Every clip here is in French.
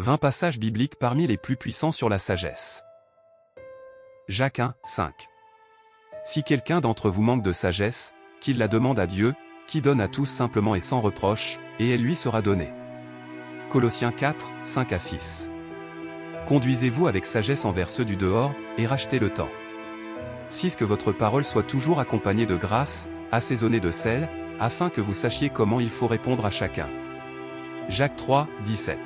20 passages bibliques parmi les plus puissants sur la sagesse. Jacques 1, 5. Si quelqu'un d'entre vous manque de sagesse, qu'il la demande à Dieu, qui donne à tous simplement et sans reproche, et elle lui sera donnée. Colossiens 4, 5 à 6. Conduisez-vous avec sagesse envers ceux du dehors, et rachetez le temps. 6. Que votre parole soit toujours accompagnée de grâce, assaisonnée de sel, afin que vous sachiez comment il faut répondre à chacun. Jacques 3, 17.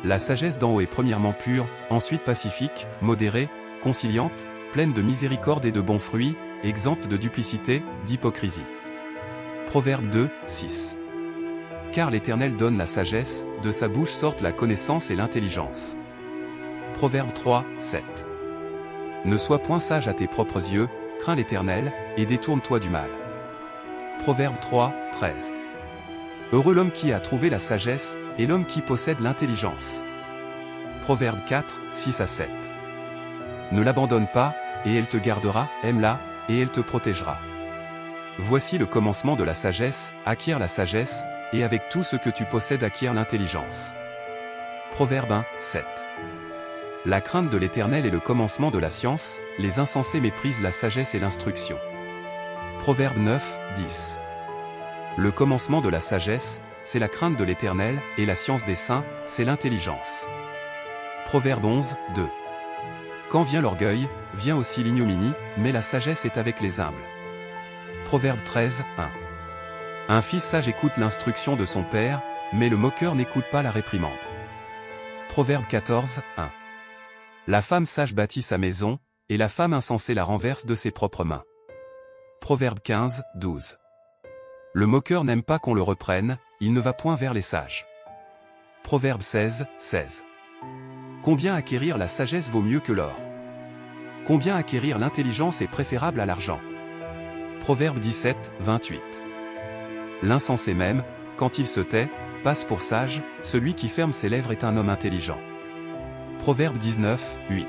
La sagesse d'en haut est premièrement pure, ensuite pacifique, modérée, conciliante, pleine de miséricorde et de bons fruits, exempte de duplicité, d'hypocrisie. Proverbe 2, 6. Car l'Éternel donne la sagesse, de sa bouche sortent la connaissance et l'intelligence. Proverbe 3, 7. Ne sois point sage à tes propres yeux, crains l'Éternel, et détourne-toi du mal. Proverbe 3, 13. Heureux l'homme qui a trouvé la sagesse, et l'homme qui possède l'intelligence. Proverbe 4, 6 à 7. Ne l'abandonne pas, et elle te gardera, aime-la, et elle te protégera. Voici le commencement de la sagesse, acquiert la sagesse, et avec tout ce que tu possèdes acquiert l'intelligence. Proverbe 1, 7. La crainte de l'Éternel est le commencement de la science, les insensés méprisent la sagesse et l'instruction. Proverbe 9, 10. Le commencement de la sagesse, c'est la crainte de l'Éternel, et la science des saints, c'est l'intelligence. Proverbe 11, 2. Quand vient l'orgueil, vient aussi l'ignominie, mais la sagesse est avec les humbles. Proverbe 13, 1. Un fils sage écoute l'instruction de son père, mais le moqueur n'écoute pas la réprimande. Proverbe 14, 1. La femme sage bâtit sa maison, et la femme insensée la renverse de ses propres mains. Proverbe 15, 12. Le moqueur n'aime pas qu'on le reprenne, il ne va point vers les sages. Proverbe 16, 16. Combien acquérir la sagesse vaut mieux que l'or? Combien acquérir l'intelligence est préférable à l'argent? Proverbe 17, 28. L'insensé même, quand il se tait, passe pour sage, celui qui ferme ses lèvres est un homme intelligent. Proverbe 19, 8.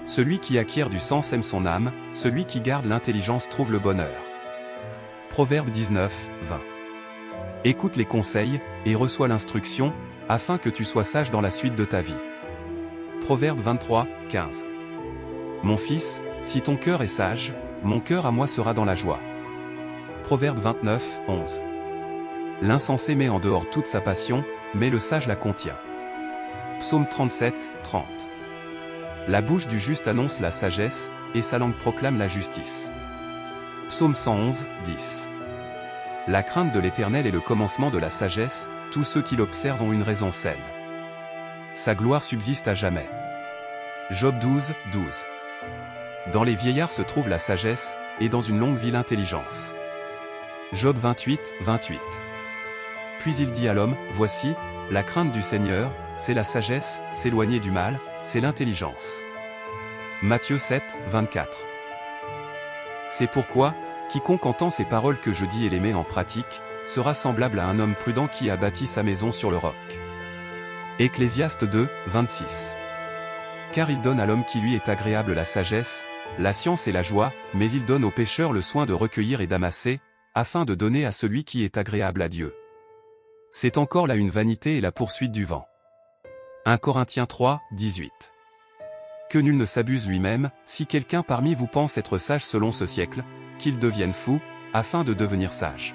Celui qui acquiert du sens aime son âme, celui qui garde l'intelligence trouve le bonheur. Proverbe 19, 20. Écoute les conseils, et reçois l'instruction, afin que tu sois sage dans la suite de ta vie. Proverbe 23, 15. Mon fils, si ton cœur est sage, mon cœur à moi sera dans la joie. Proverbe 29, 11. L'insensé met en dehors toute sa passion, mais le sage la contient. Psaume 37, 30. La bouche du juste annonce la sagesse, et sa langue proclame la justice. Psaume 111, 10. La crainte de l'Éternel est le commencement de la sagesse, tous ceux qui l'observent ont une raison saine. Sa gloire subsiste à jamais. Job 12, 12. Dans les vieillards se trouve la sagesse, et dans une longue vie l'intelligence. Job 28, 28. Puis il dit à l'homme, voici, la crainte du Seigneur, c'est la sagesse, s'éloigner du mal, c'est l'intelligence. Matthieu 7, 24. C'est pourquoi, quiconque entend ces paroles que je dis et les met en pratique, sera semblable à un homme prudent qui a bâti sa maison sur le roc. Ecclésiaste 2, 26. Car il donne à l'homme qui lui est agréable la sagesse, la science et la joie, mais il donne au pécheur le soin de recueillir et d'amasser, afin de donner à celui qui est agréable à Dieu. C'est encore là une vanité et la poursuite du vent. 1 Corinthiens 3, 18. Que nul ne s'abuse lui-même, si quelqu'un parmi vous pense être sage selon ce siècle, qu'il devienne fou, afin de devenir sage.